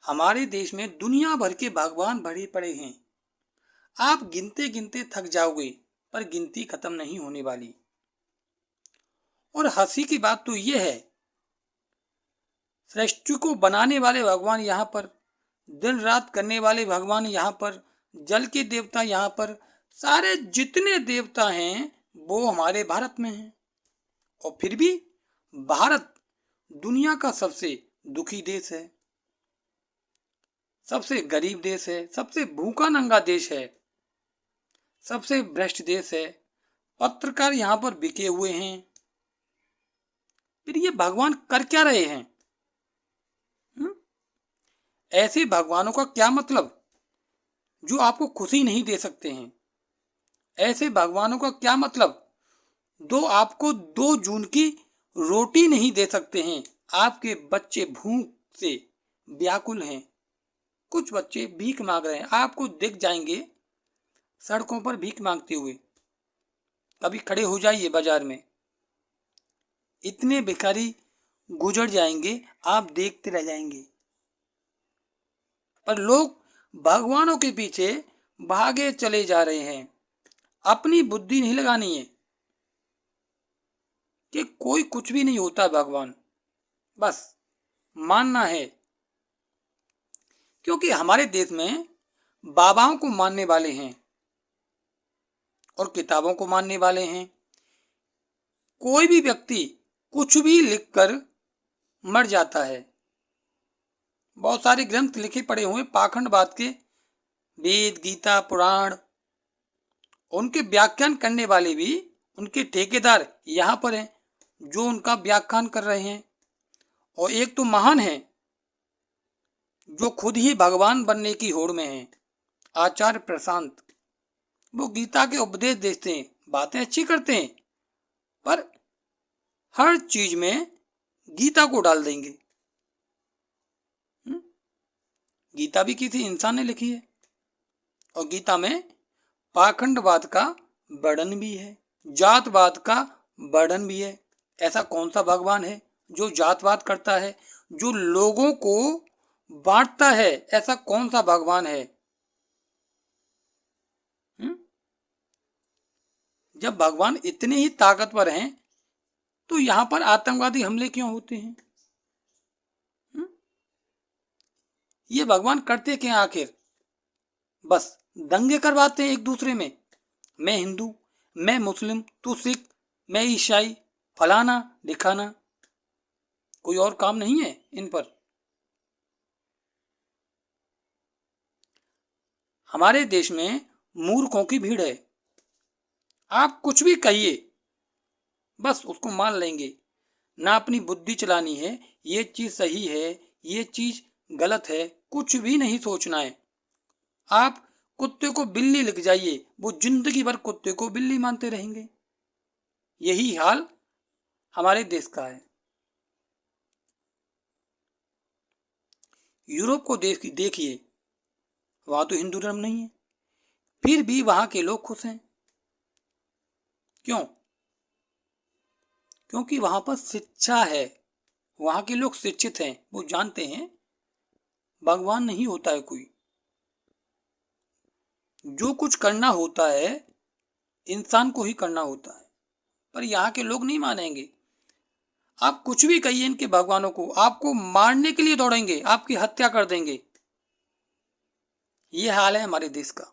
हमारे देश में दुनिया भर के भगवान भरे पड़े हैं। आप गिनते गिनते थक जाओगे, पर गिनती खत्म नहीं होने वाली। और हंसी की बात तो यह है, सृष्टि को बनाने वाले भगवान यहाँ पर, दिन रात करने वाले भगवान यहाँ पर, जल के देवता यहाँ पर, सारे जितने देवता हैं वो हमारे भारत में हैं। और फिर भी भारत दुनिया का सबसे दुखी देश है, सबसे गरीब देश है, सबसे भूखा नंगा देश है, सबसे भ्रष्ट देश है। पत्रकार यहाँ पर बिके हुए हैं। फिर ये भगवान कर क्या रहे हैं? ऐसे भगवानों का क्या मतलब जो आपको खुशी नहीं दे सकते हैं? ऐसे भगवानों का क्या मतलब जो आपको 2 जून की रोटी नहीं दे सकते हैं? आपके बच्चे भूख से व्याकुल हैं, कुछ बच्चे भीख मांग रहे हैं, आपको दिख जाएंगे सड़कों पर भीख मांगते हुए। कभी खड़े हो जाइए बाजार में, इतने भिखारी गुजर जाएंगे, आप देखते रह जाएंगे। पर लोग भगवानों के पीछे भागे चले जा रहे हैं। अपनी बुद्धि नहीं लगानी है कि कोई कुछ भी नहीं होता भगवान, बस मानना है। क्योंकि हमारे देश में बाबाओं को मानने वाले हैं और किताबों को मानने वाले हैं। कोई भी व्यक्ति कुछ भी लिखकर मर जाता है। बहुत सारे ग्रंथ लिखे पड़े हुए पाखंडवाद के, वेद, गीता, पुराण, उनके व्याख्यान करने वाले भी उनके ठेकेदार यहाँ पर हैं जो उनका व्याख्यान कर रहे हैं। और एक तो महान है जो खुद ही भगवान बनने की होड़ में है, आचार्य प्रशांत। वो गीता के उपदेश देते हैं, बातें अच्छी करते हैं, पर हर चीज में गीता को डाल देंगे। गीता भी किसी इंसान ने लिखी है और गीता में पाखंडवाद का वर्णन भी है, जातवाद का वर्णन भी है। ऐसा कौन सा भगवान है जो जातवाद करता है, जो लोगों को बांटता है? ऐसा कौन सा भगवान है? जब भगवान इतने ही ताकतवर हैं तो यहां पर आतंकवादी हमले क्यों होते हैं? ये भगवान करते क्या आखिर? बस दंगे करवाते हैं एक दूसरे में। मैं हिंदू, मैं मुस्लिम, तू सिख, मैं ईसाई, फलाना दिखाना। कोई और काम नहीं है इन पर। हमारे देश में मूर्खों की भीड़ है। आप कुछ भी कहिए, बस उसको मान लेंगे। ना अपनी बुद्धि चलानी है, ये चीज सही है, ये चीज गलत है, कुछ भी नहीं सोचना है। आप कुत्ते को बिल्ली लिख जाइए, वो जिंदगी भर कुत्ते को बिल्ली मानते रहेंगे। यही हाल हमारे देश का है। यूरोप को देखिए, वहां तो हिंदू धर्म नहीं है, फिर भी वहां के लोग खुश हैं। क्यों? क्योंकि वहां पर शिक्षा है, वहां के लोग शिक्षित हैं, वो जानते हैं भगवान नहीं होता है कोई। जो कुछ करना होता है इंसान को ही करना होता है, पर यहाँ के लोग नहीं मानेंगे। आप कुछ भी कहिए इनके भगवानों को, आपको मारने के लिए दौड़ेंगे, आपकी हत्या कर देंगे। ये हाल है हमारे देश का।